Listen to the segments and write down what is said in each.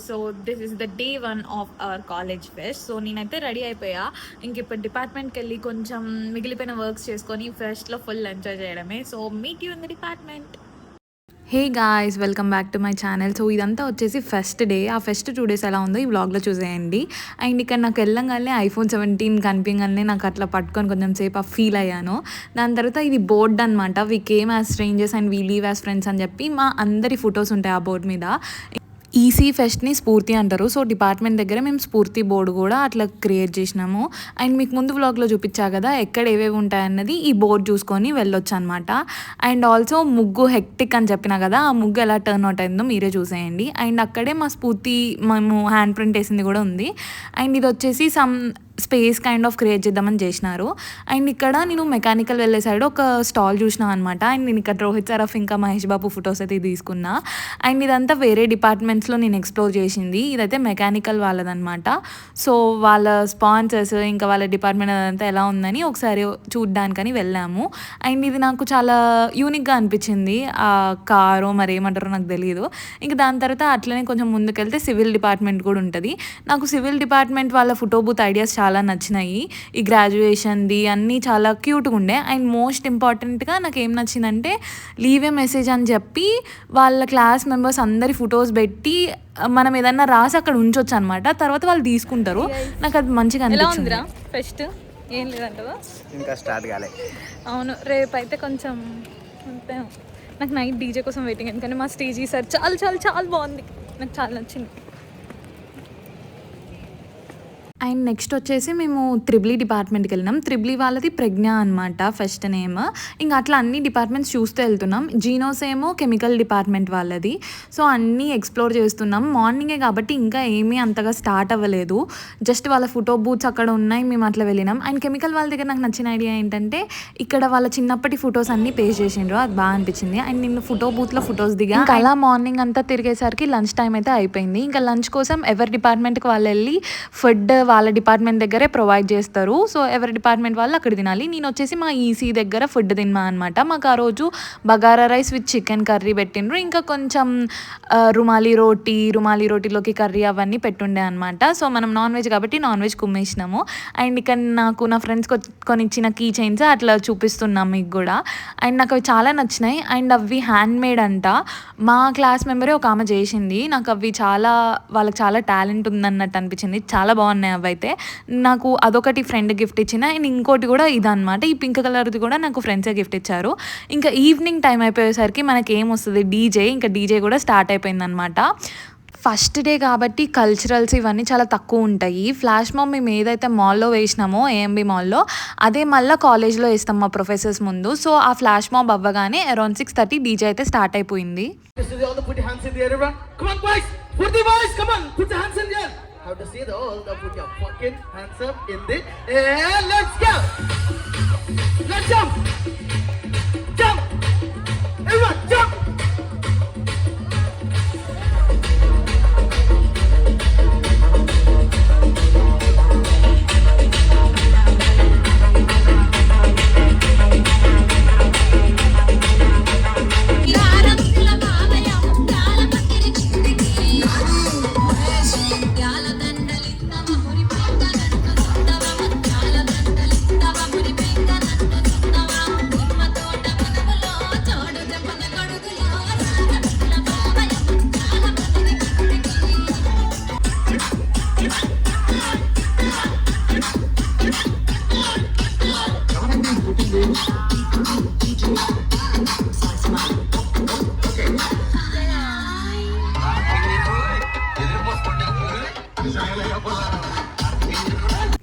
So this is the day 1 of our college fest. So నేనైతే ready అయిపోయా. ఇంక ఇప్పుడు డిపార్ట్మెంట్కి వెళ్ళి కొంచెం మిగిలిపోయిన వర్క్స్ చేసుకొని ఫెస్ట్లో ఫుల్ ఎంజాయ్ చేయడమే. So meet you in the department. Hey guys, welcome back to my channel. So ఇదంతా వచ్చేసి ఫస్ట్ డే. ఆ ఫస్ట్ 2 డేస్ ఎలా ఉందో ఈ వ్లాగ్లో చూసేయండి. అండ్ ఇక్కడ నాకు వెళ్ళంగానే iPhone 17 కనిపించగానే నాకు అట్లా పట్టుకొని కొంచెం సేపు ఆ ఫీల్ అయ్యాను. దాని తర్వాత ఇది బోర్డ్ అనమాట. We came as strangers and we leave as friends అని చెప్పి మా అందరి ఫొటోస్ ఉంటాయి ఆ బోర్డు మీద. ఈసీ ఫెస్ట్ని స్ఫూర్తి అంటారు. సో డిపార్ట్మెంట్ దగ్గర మేము స్ఫూర్తి బోర్డు కూడా అట్లా క్రియేట్ చేసినాము. అండ్ మీకు ముందు వ్లాగ్లో చూపించా కదా ఎక్కడ ఏవేవి ఉంటాయన్నది ఈ బోర్డు చూసుకొని వెళ్ళొచ్చు అనమాట. అండ్ ఆల్సో ముగ్గు హెక్టిక్ అని చెప్పిన కదా, ఆ ముగ్గు ఎలా టర్న్ అవుట్ అయిందో మీరే చూసేయండి. అండ్ అక్కడే మా స్ఫూర్తి మేము హ్యాండ్ ప్రింట్ వేసింది కూడా ఉంది. అండ్ ఇది వచ్చేసి some space kind of create చేద్దామని చేసినారు. అండ్ ఇక్కడ నేను మెకానికల్ వెళ్ళే సైడ్ ఒక స్టాల్ చూసినా అనమాట. అండ్ నేను ఇక్కడ రోహిత్ సరఫ్ ఇంకా మహేష్ బాబు ఫొటోస్ అయితే తీసుకున్నా. అండ్ ఇదంతా వేరే డిపార్ట్మెంట్స్లో నేను ఎక్స్ప్లోర్ చేసింది. ఇదైతే మెకానికల్ వాళ్ళదనమాట. సో వాళ్ళ స్పాన్సర్స్ ఇంకా వాళ్ళ డిపార్ట్మెంట్ అదంతా ఎలా ఉందని ఒకసారి చూడ్డానికని వెళ్ళాము. అండ్ ఇది నాకు చాలా యూనిక్గా అనిపించింది. ఆ కారు మరి ఏమంటారో నాకు తెలియదు. ఇంకా దాని తర్వాత అట్లనే కొంచెం ముందుకెళ్తే సివిల్ డిపార్ట్మెంట్ కూడా ఉంటుంది. నాకు సివిల్ డిపార్ట్మెంట్ వాళ్ళ ఫోటో బూత్ ఐడియాస్ చాలా నచ్చినాయి. ఈ గ్రాడ్యుయేషన్ది అన్నీ చాలా క్యూట్గా ఉండే. అండ్ మోస్ట్ ఇంపార్టెంట్గా నాకు ఏం నచ్చిందంటే లీవ్ ఏ మెసేజ్ అని చెప్పి వాళ్ళ క్లాస్ మెంబర్స్ అందరి ఫొటోస్ పెట్టి మనం ఏదన్నా రాసి అక్కడ ఉంచొచ్చు అనమాట. తర్వాత వాళ్ళు తీసుకుంటారు. నాకు అది మంచిగా అనిపించింది. ఫెస్ట్ ఏం లేదంటదా ఇంకా స్టార్ట్ కాలే. అవును, రేపు అయితే కొంచెం నాకు నైట్ డీజే కోసం వెయిటింగ్. ఎందుకంటే మా స్టేజ్ ఈసారి చాలా చాలా చాలా బాగుంది. నాకు చాలా నచ్చింది. అండ్ నెక్స్ట్ వచ్చేసి మేము త్రిబ్లీ డిపార్ట్మెంట్కి వెళ్ళినాం. త్రిబ్లీ వాళ్ళది ప్రజ్ఞ అనమాట ఫస్ట్ నేమ్. ఇంకా అట్లా అన్ని డిపార్ట్మెంట్స్ చూస్తూ వెళ్తున్నాం. జీనోస్ ఏమో కెమికల్ డిపార్ట్మెంట్ వాళ్ళది. సో అన్నీ ఎక్స్ప్లోర్ చేస్తున్నాం. మార్నింగే కాబట్టి ఇంకా ఏమీ అంతగా స్టార్ట్ అవ్వలేదు. జస్ట్ వాళ్ళ ఫోటో బూత్స్ అక్కడ ఉన్నాయి, మేము అట్లా వెళ్ళినాం. అండ్ కెమికల్ వాళ్ళ దగ్గర నాకు నచ్చిన ఐడియా ఏంటంటే ఇక్కడ వాళ్ళ చిన్నప్పటి ఫొటోస్ అన్నీ పేస్ట్ చేసిండ్రు. అది బాగా అనిపించింది. అండ్ నేను ఫోటో బూత్లో ఫొటోస్ దిగా. ఇంకా అలా మార్నింగ్ అంతా తిరిగేసరికి లంచ్ టైం అయితే అయిపోయింది. ఇంకా లంచ్ కోసం ఎవరి డిపార్ట్మెంట్కి వాళ్ళు వెళ్ళి ఫుడ్ వాళ్ళ డిపార్ట్మెంట్ దగ్గరే ప్రొవైడ్ చేస్తారు. సో ఎవరి డిపార్ట్మెంట్ వాళ్ళు అక్కడ తినాలి. నేను వచ్చేసి మా ఈసీ దగ్గర ఫుడ్ తిన్నా అనమాట. మాకు ఆ రోజు bagara rice with chicken curry పెట్టిండ్రు. ఇంకా కొంచెం రుమాలి రోటీలోకి కర్రీ అవన్నీ పెట్టుండే అనమాట. సో మనం నాన్ వెజ్ కాబట్టి నాన్ వెజ్ కుమ్మేసినాము. అండ్ ఇక్కడ నాకు నా ఫ్రెండ్స్ కొనిచ్చిన కీ చైన్స్ అట్లా చూపిస్తున్నాం మీకు కూడా. అండ్ నాకు అవి చాలా నచ్చినాయి. అండ్ అవి హ్యాండ్ మేడ్ అంట. మా క్లాస్ మెంబరే ఒక ఆమె చేసింది. నాకు అవి వాళ్ళకి చాలా టాలెంట్ ఉందన్నట్టు అనిపించింది. చాలా బాగున్నాయి అవి అయితే. నాకు అదొకటి ఫ్రెండ్ గిఫ్ట్ ఇచ్చిన. అండ్ ఇంకోటి కూడా ఇదనమాట. ఈ పింక్ కలర్ది కూడా నాకు ఫ్రెండ్సే గిఫ్ట్ ఇచ్చారు. ఇంకా ఈవినింగ్ టైం అయిపోయేసరికి మనకి ఏమొస్తుంది డీజే. ఇంకా డీజే కూడా స్టార్ట్ అయిపోయింది అనమాట. ఫస్ట్ డే కాబట్టి కల్చరల్స్ ఇవన్నీ చాలా తక్కువ ఉంటాయి. ఫ్లాష్ మాబ్ మేము ఏదైతే మాల్లో వేసినామో ఏఎంబి మాల్లో అదే మళ్ళీ కాలేజ్లో వేస్తాం మా ప్రొఫెసర్స్ ముందు. సో ఆ ఫ్లాష్ మాబ్ అవ్వగానే అరౌండ్ 6:30 డీజే అయితే స్టార్ట్ అయిపోయింది. How to see the all the put your fucking hands up in the air. Let's go. Let's jump. Jump. Everyone jump.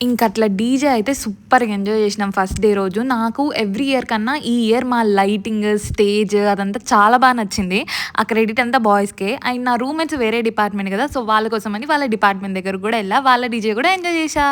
ఇంక అట్లా డీజే అయితే సూపర్గా ఎంజాయ్ చేసినాం ఫస్ట్ డే రోజు. నాకు ఎవ్రీ ఇయర్ కన్నా ఈ ఇయర్ మా లైటింగ్ స్టేజ్ అదంతా చాలా బాగా నచ్చింది. ఆ క్రెడిట్ అంతా బాయ్స్కే. అండ్ నా రూమ్మేట్స్ వేరే డిపార్ట్మెంట్ కదా, సో వాళ్ళ కోసం అని వాళ్ళ డిపార్ట్మెంట్ దగ్గర కూడా వెళ్ళా. వాళ్ళ డీజే కూడా ఎంజాయ్ చేశా.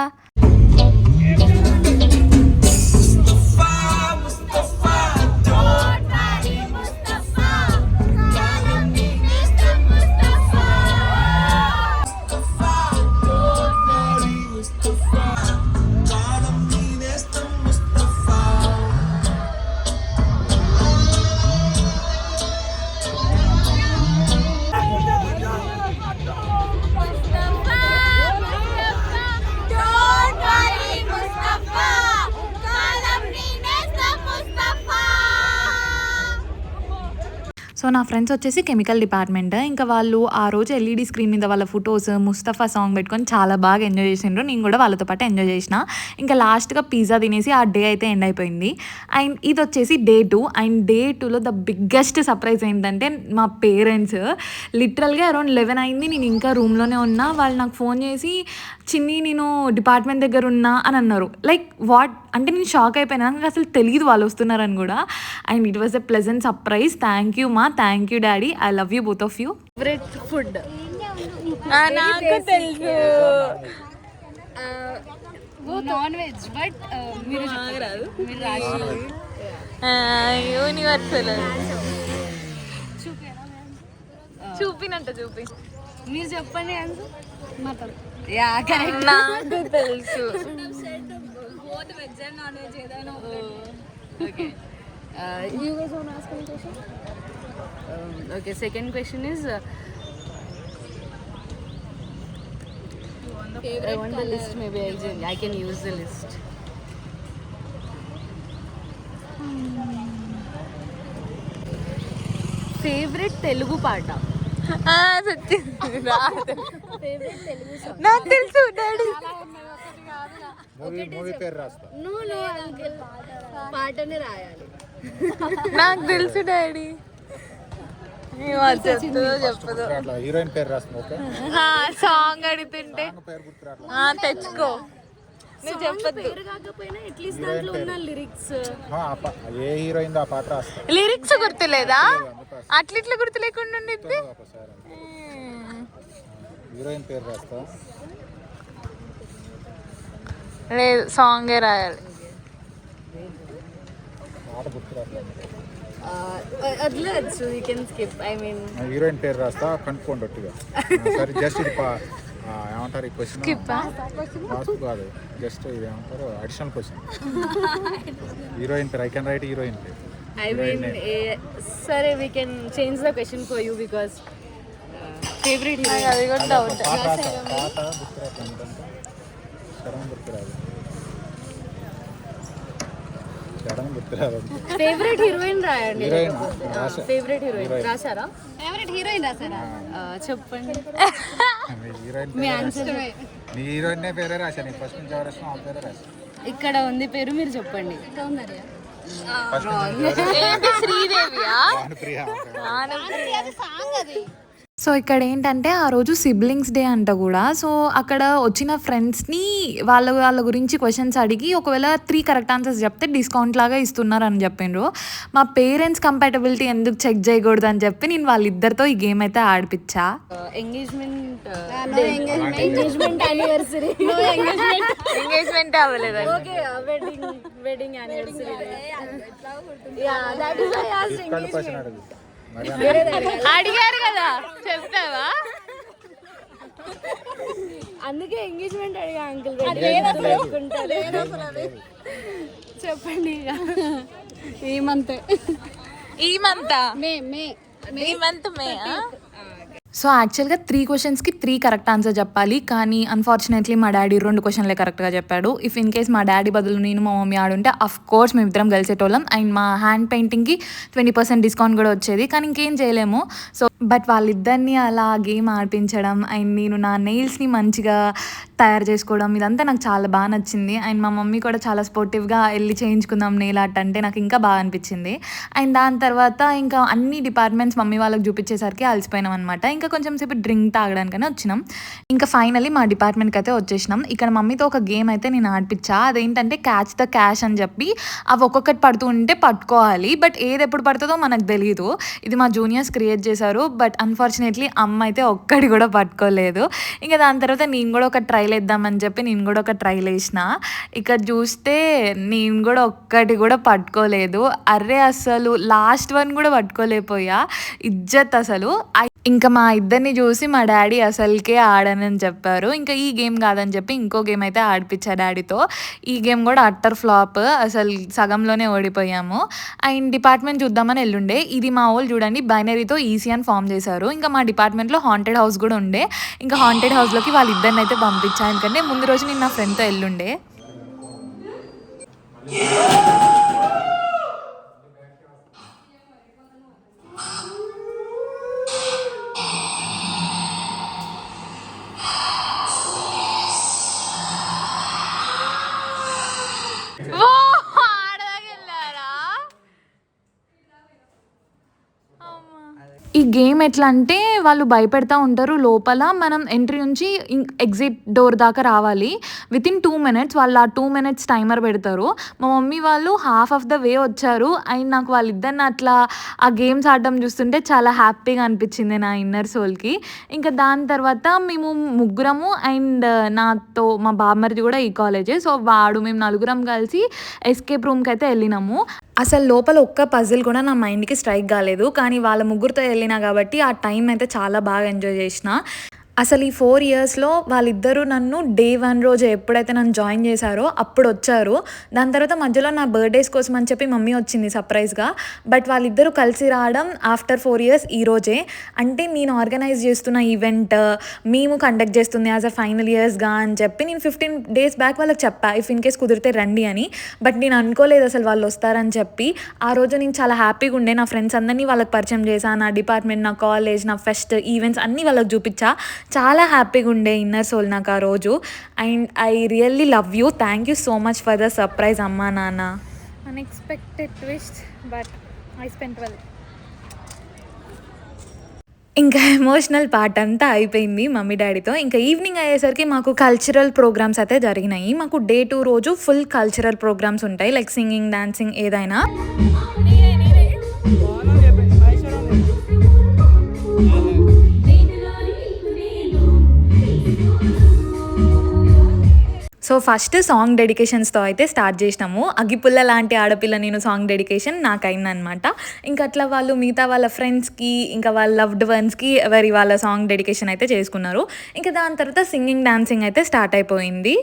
నా ఫ్రెండ్స్ వచ్చేసి కెమికల్ డిపార్ట్మెంట్. ఇంకా వాళ్ళు ఆ రోజు ఎల్ఈడి స్క్రీన్ మీద వాళ్ళ ఫొటోస్, ముస్తఫా సాంగ్ పెట్టుకొని చాలా బాగా ఎంజాయ్ చేసిండ్రు. నేను కూడా వాళ్ళతో పాటు ఎంజాయ్ చేసిన. ఇంకా లాస్ట్గా పిజ్జా తినేసి ఆ డే అయితే ఎండ్ అయిపోయింది. అండ్ ఇది వచ్చేసి డే 2. అండ్ డే 2లో ద బిగ్గెస్ట్ సర్ప్రైజ్ ఏంటంటే మా పేరెంట్స్ లిటరల్గా అరౌండ్ 11 అయింది. నేను ఇంకా రూమ్లోనే ఉన్నా. వాళ్ళు నాకు ఫోన్ చేసి చిన్ని నేను డిపార్ట్మెంట్ దగ్గర ఉన్నా అని అన్నారు. లైక్ వాట్ అంటే నేను షాక్ అయిపోయినా. నాకు అసలు తెలియదు వాళ్ళు వస్తున్నారని కూడా. And it was a pleasant surprise. Thank you మా, thank you daddy, I love you both of you. Favourite food నాకు తెలుసు నాన్ వెజ్ బట్ మీరు యూనివర్సల్ చూపినంట చూపి మీరు చెప్పండి ఆన్సర్ మటన్. Yeah correct. నాకు తెలుసు. Both veg and non veg ఏదైనా okay. You guys want to ask any question? Okay, second question is I want the list. Maybe I can use the list. Favorite Telugu పాట. Favorite Telugu song? నాకు తెలుసు daddy. Movie పేరు రాస్తా. No uncle. పాటనే రాయాలి. నాకు తెలుసు daddy. చెప్పదు. Heroine పేరు రాస్తా. ఓకే, సాంగ్ అడుగుతుంటే పేరు గుర్తు రాట్లా. తెచ్చుకో. నువ్వు చెప్పద్దు. పేరు కాకపోయినా అట్లీస్ట్ దాంట్లో ఉన్న లిరిక్స్. ఏ హీరోయిన్ ఆ పాట రాస్తా. లిరిక్స్ గుర్తులేదా? అట్లిట్లా గుర్తు లేకుండా ఉండిద్ది. ఒకసారి హీరోయిన్ పేరు రాస్తా. లేదు, సాంగే రాయాలి. పాట గుర్తు రాట్లా. వదిలేచ్చు, you can skip. I mean heroine పేరు రాస్తా, కనుక్కోండి ఒట్టిగా. సరే, జస్ట్ ఇది ఏమంటారు ఈ క్వశ్చన్? లాస్ట్ కాదు, జస్ట్ ఇది ఏమంటారు అడిషనల్ క్వశ్చన్. హీరోయిన్ పేరు ఐ కెన్ రైట్ హీరోయిన్ పేరు. I mean, sorry, we can change the question for you because favorite hero. అది కూడా డౌట్. పాట రాస్తా. పాట గుర్తు రాట్లా. ఎందుకంటే సడన్ గుర్తురాదు. సడన్ గుర్తురాదు. Favorite heroine రాయండి. హీరోయిన్ రాసా. Favorite heroine రాసారా? Favorite heroine రాసారా? చెప్పండి. మీ హీరోయిన్ మీ ఆన్సర్. నీ హీరోయిన్ పేరే రాసా. నీకు ఫస్ట్ నుంచి ఎవరు రాసినా ఆ పేరే రాసా. ఇక్కడ ఉంది పేరు, మీరు చెప్పండి. సౌందర్య. ఏంటి శ్రీదేవియా? భానుప్రియ. సో ఇక్కడ ఏంటంటే ఆ రోజు సిబ్లింగ్స్ డే అంట కూడా. సో అక్కడ వచ్చిన ఫ్రెండ్స్ని వాళ్ళ గురించి క్వశ్చన్స్ అడిగి ఒకవేళ 3 కరెక్ట్ ఆన్సర్స్ చెప్తే డిస్కౌంట్ లాగా ఇస్తున్నారు అని చెప్పిండ్రు. మా పేరెంట్స్ కంపాటబిలిటీ ఎందుకు చెక్ చేయకూడదు అని చెప్పి నేను వాళ్ళిద్దరితో ఈ గేమ్ అయితే ఆడిపించా. Engagement anniversary. ఎంగేజ్మెంట్ అవ్వలేదు. Okay, wedding anniversary. Yeah, that is why ask తీసుకొని క్వశ్చన్ అడుగు. మరి అడిగారు కదా, చెప్తావా? అందుకే ఎంగేజ్మెంట్ అడిగా అంకుల్. చెప్పండి. ఈ మంత్ మే. సో యాక్చువల్గా 3 క్వశ్చన్స్కి 3 కరెక్ట్ ఆన్సర్ చెప్పాలి. కానీ అన్ఫార్చునేట్లీ మా డాడీ 2 క్వశ్చన్లే కరెక్ట్గా చెప్పాడు. ఇఫ్ ఇన్ కేస్ మా డాడీ బదులు నేను మా మమ్మీ ఆడుంటే అఫ్ కోర్స్ మేమిద్దరం కలిసేటోళ్ళం. అండ్ మా హ్యాండ్ పెయింటింగ్కి 20% డిస్కౌంట్ కూడా వచ్చేది. కానీ ఇంకేం చేయలేము. సో బట్ వాళ్ళిద్దరిని అలా గేమ్ ఆడిపించడం అండ్ నేను నా నెయిల్స్ని మంచిగా తయారు చేసుకోవడం ఇదంతా నాకు చాలా బాగా నచ్చింది. అండ్ మా మమ్మీ కూడా చాలా స్పోర్టివ్గా వెళ్ళి చేయించుకుందాం నెయిల్ ఆర్ట్ అంటే నాకు ఇంకా బాగా అనిపించింది. అండ్ దాని తర్వాత ఇంకా అన్ని డిపార్ట్మెంట్స్ మమ్మీ వాళ్ళకి చూపించేసరికి అలసిపోయినాం అనమాట. ఇంకా కొంచెం సేపు డ్రింక్ తాగడానికనే వచ్చినాం. ఇంకా ఫైనలీ మా డిపార్ట్మెంట్కి అయితే వచ్చేసినాం. ఇక్కడ మమ్మీతో ఒక గేమ్ అయితే నేను ఆడిపించా. అదేంటంటే క్యాచ్ ద క్యాష్ అని చెప్పి అవి ఒక్కొక్కటి పడుతూ ఉంటే పట్టుకోవాలి. బట్ ఏది ఎప్పుడు పడుతుందో మనకు తెలియదు. ఇది మా జూనియర్స్ క్రియేట్ చేశారు. బట్ అన్ఫార్చునేట్లీ అమ్మ అయితే ఒక్కటి కూడా పట్టుకోలేదు. ఇంకా దాని తర్వాత నేను కూడా ఒక ట్రైల్ వేద్దామని చెప్పి నేను కూడా ఒక ట్రైల్ వేసిన. ఇక్కడ చూస్తే నేను కూడా ఒక్కటి కూడా పట్టుకోలేదు. అర్రే అసలు లాస్ట్ వన్ కూడా పట్టుకోలేకపోయా. ఇజ్జత్ అసలు. ఇంకా మా ఇద్దరిని చూసి మా డాడీ అసలుకే ఆడనని చెప్పారు. ఇంకా ఈ గేమ్ కాదని చెప్పి ఇంకో గేమ్ అయితే ఆడిపించా డాడీతో. ఈ గేమ్ కూడా అట్టర్ ఫ్లాప్, అసలు సగంలోనే ఓడిపోయాము. అండ్ డిపార్ట్మెంట్ చూద్దామని వెళ్ళుండే. ఇది మా వాళ్ళు చూడండి బైనరీతో ఈసీ అని ఫామ్ చేశారు. ఇంకా మా డిపార్ట్మెంట్లో హాంటెడ్ హౌస్ కూడా ఉండే. ఇంకా హాంటెడ్ హౌస్లోకి వాళ్ళిద్దరిని అయితే పంపించాను. ఎందుకంటే ముందు రోజు నేను నా ఫ్రెండ్తో వెళ్ళుండే. గేమ్ ఎట్లా అంటే వాళ్ళు భయపెడతా ఉంటారు. లోపల మనం ఎంట్రీ నుంచి ఎగ్జిట్ డోర్ దాకా రావాలి. వితిన్ 2 మినిట్స్ వాళ్ళు ఆ 2 మినిట్స్ టైమర్ పెడతారు. మా మమ్మీ వాళ్ళు హాఫ్ ఆఫ్ ద వే వచ్చారు. అండ్ నాకు వాళ్ళిద్దరిని అట్లా ఆ గేమ్స్ ఆడడం చూస్తుంటే చాలా హ్యాపీగా అనిపించింది నా ఇన్నర్ సోల్కి. ఇంకా దాని తర్వాత మేము ముగ్గురము అండ్ నాతో మా బామ్మర్ది కూడా ఈ కాలేజే. సో మేము నలుగురం కలిసి ఎస్కేప్ రూమ్కి అయితే వెళ్ళినాము. అసలు లోపల ఒక్క పజిల్ కూడా నా మైండ్కి స్ట్రైక్ కాలేదు. కానీ వాళ్ళ ముగ్గురితో వెళ్ళినా కాబట్టి ఆ టైం అయితే చాలా బాగా ఎంజాయ్ చేసిన. అసలు ఈ 4 ఇయర్స్లో వాళ్ళిద్దరూ నన్ను డే 1 రోజు ఎప్పుడైతే నన్ను జాయిన్ చేశారో అప్పుడు వచ్చారు. దాని తర్వాత మధ్యలో నా బర్త్డేస్ కోసం అని చెప్పి మమ్మీ వచ్చింది సర్ప్రైజ్గా. బట్ వాళ్ళిద్దరూ కలిసి రావడం ఆఫ్టర్ 4 ఇయర్స్ ఈ రోజే. అంటే నేను ఆర్గనైజ్ చేస్తున్న ఈవెంట్ మేము కండక్ట్ చేస్తుంది యాజ్ అ ఫైనల్ ఇయర్స్గా అని చెప్పి నేను 15 days బ్యాక్ వాళ్ళకి చెప్పా, ఇఫ్ ఇన్ కేస్ కుదిరితే రండి అని. బట్ నేను అనుకోలేదు అసలు వాళ్ళు వస్తారని చెప్పి. ఆ రోజు నేను చాలా హ్యాపీగా ఉండే. నా ఫ్రెండ్స్ అందరినీ వాళ్ళకి పరిచయం చేశాను. నా డిపార్ట్మెంట్, నా కాలేజ్, నా ఫెస్ట్ ఈవెంట్స్ అన్నీ వాళ్ళకి చూపించా. చాలా హ్యాపీగా ఉండే ఇన్నర్ సోల్ నాకు ఆ రోజు. And I really love you. Thank you so much for the surprise అమ్మా నాన్న. Unexpected twist but I spent well. ఇంకా ఎమోషనల్ పార్ట్ అంతా అయిపోయింది మమ్మీ డాడీతో. ఇంకా ఈవినింగ్ అయ్యేసరికి మాకు కల్చరల్ ప్రోగ్రామ్స్ అయితే జరిగినాయి. మాకు డే 2 రోజు ఫుల్ కల్చరల్ ప్రోగ్రామ్స్ ఉంటాయి, లైక్ సింగింగ్, డాన్సింగ్ ఏదైనా. సో ఫస్ట్ సాంగ్ డెడికేషన్స్తో అయితే స్టార్ట్ చేసినాము. అగ్గిపుల్ల లాంటి ఆడపిల్ల నేను సాంగ్ డెడికేషన్ నాకు అయిందనమాట. ఇంకా అట్లా వాళ్ళు మిగతా వాళ్ళ ఫ్రెండ్స్కి, ఇంకా వాళ్ళ లవ్డ్ వన్స్కి వాళ్ళ సాంగ్ డెడికేషన్ అయితే చేసుకున్నారు. ఇంకా దాని తర్వాత సింగింగ్, డాన్సింగ్ అయితే స్టార్ట్ అయిపోయింది.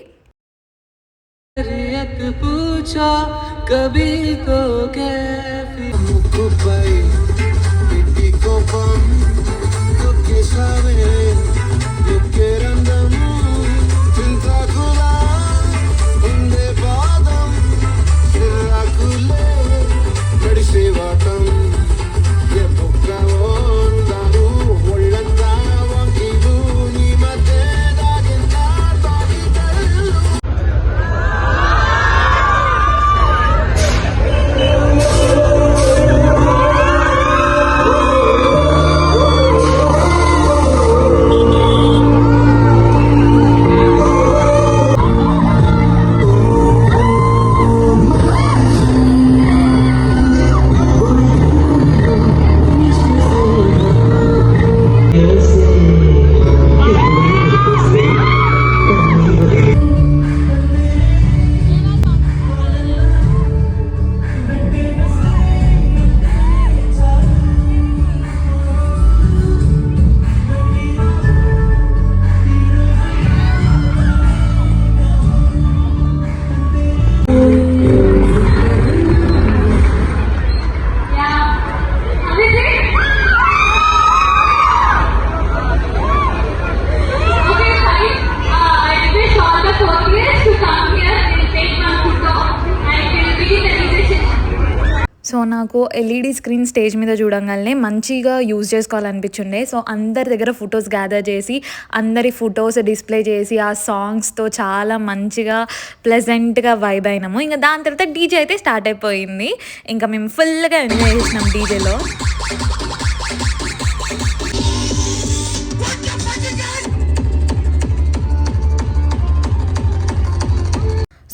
సో నాకు ఎల్ఈడి స్క్రీన్ స్టేజ్ మీద చూడంగానే మంచిగా యూజ్ చేసుకోవాలనిపించుండే. సో అందరి దగ్గర ఫొటోస్ గ్యాదర్ చేసి అందరి ఫొటోస్ డిస్ప్లే చేసి ఆ సాంగ్స్తో చాలా మంచిగా ప్లెజెంట్గా వైబ్ అయినాము. ఇంకా దాని తర్వాత డీజే అయితే స్టార్ట్ అయిపోయింది. ఇంకా మేము ఫుల్గా ఎంజాయ్ చేసినాం డీజేలో.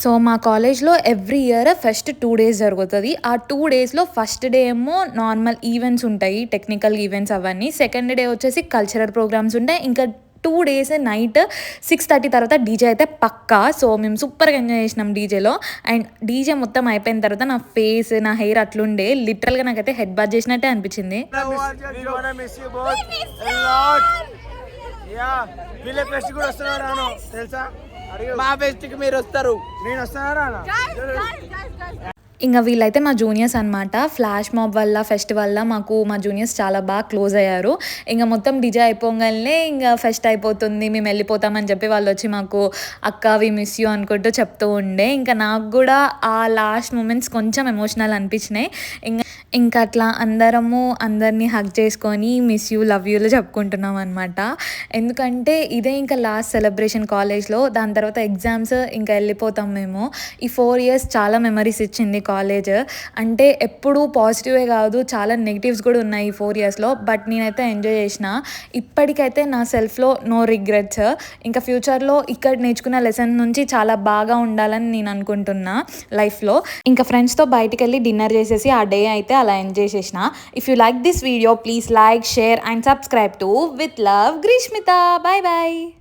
సో మా కాలేజ్లో ఎవ్రీ ఇయర్ ఫస్ట్ 2 days జరుగుతుంది. ఆ 2 daysలో ఫస్ట్ డే ఏమో నార్మల్ ఈవెంట్స్ ఉంటాయి, టెక్నికల్ ఈవెంట్స్ అవన్నీ. సెకండ్ డే వచ్చేసి కల్చరల్ ప్రోగ్రామ్స్ ఉంటాయి. ఇంకా 2 days నైట్ 6:30 తర్వాత డీజే అయితే పక్కా. సో మేము సూపర్గా ఎంజాయ్ చేసినాం డీజేలో. అండ్ డీజే మొత్తం అయిపోయిన తర్వాత నా ఫేస్, నా హెయిర్ అట్లుండే. లిటరల్గా నాకైతే హెడ్ బాత్ చేసినట్టే అనిపించింది. మా ఫెస్ట్కి మీరు వస్తారు, నేను వస్తారా? ఇంకా వీళ్ళైతే మా జూనియర్స్ అనమాట. ఫ్లాష్ మాబ్ వల్ల, ఫెస్ట్ వల్ల మాకు మా జూనియర్స్ చాలా బాగా క్లోజ్ అయ్యారు. ఇంకా మొత్తం డిజే అయిపోగానే ఇంకా ఫెస్ట్ అయిపోతుంది, మేము వెళ్ళిపోతామని చెప్పి వాళ్ళు వచ్చి మాకు అక్క వి మిస్ యూ అనుకుంటూ చెప్తూ ఉండే. ఇంకా నాకు కూడా ఆ లాస్ట్ మూమెంట్స్ కొంచెం ఎమోషనల్ అనిపించినాయి. ఇంకా అట్లా అందరినీ హగ్ చేసుకొని మిస్ యూ లవ్ యూలు చెప్పుకుంటున్నాం అనమాట. ఎందుకంటే ఇదే ఇంకా లాస్ట్ సెలబ్రేషన్ కాలేజ్లో. దాని తర్వాత ఎగ్జామ్స్ ఇంకా వెళ్ళిపోతాం మేము. ఈ 4 years చాలా మెమరీస్ ఇచ్చింది కాలేజ్. అంటే ఎప్పుడూ పాజిటివే కాదు, చాలా నెగిటివ్స్ కూడా ఉన్నాయి ఈ 4 yearsలో. బట్ నేనైతే ఎంజాయ్ చేసిన. ఇప్పటికైతే నా సెల్ఫ్లో నో రిగ్రెట్స్. ఇంకా ఫ్యూచర్లో ఇక్కడ నేర్చుకున్న లెసన్ నుంచి చాలా బాగా ఉండాలని నేను అనుకుంటున్నా లైఫ్లో. ఇంకా ఫ్రెండ్స్తో బయటికి వెళ్ళి డిన్నర్ చేసేసి ఆ డే అయితే అలా ఎంజాయ్ చేసిన. If you like this video please like, share and subscribe to with love Greeshmitha. Bye bye.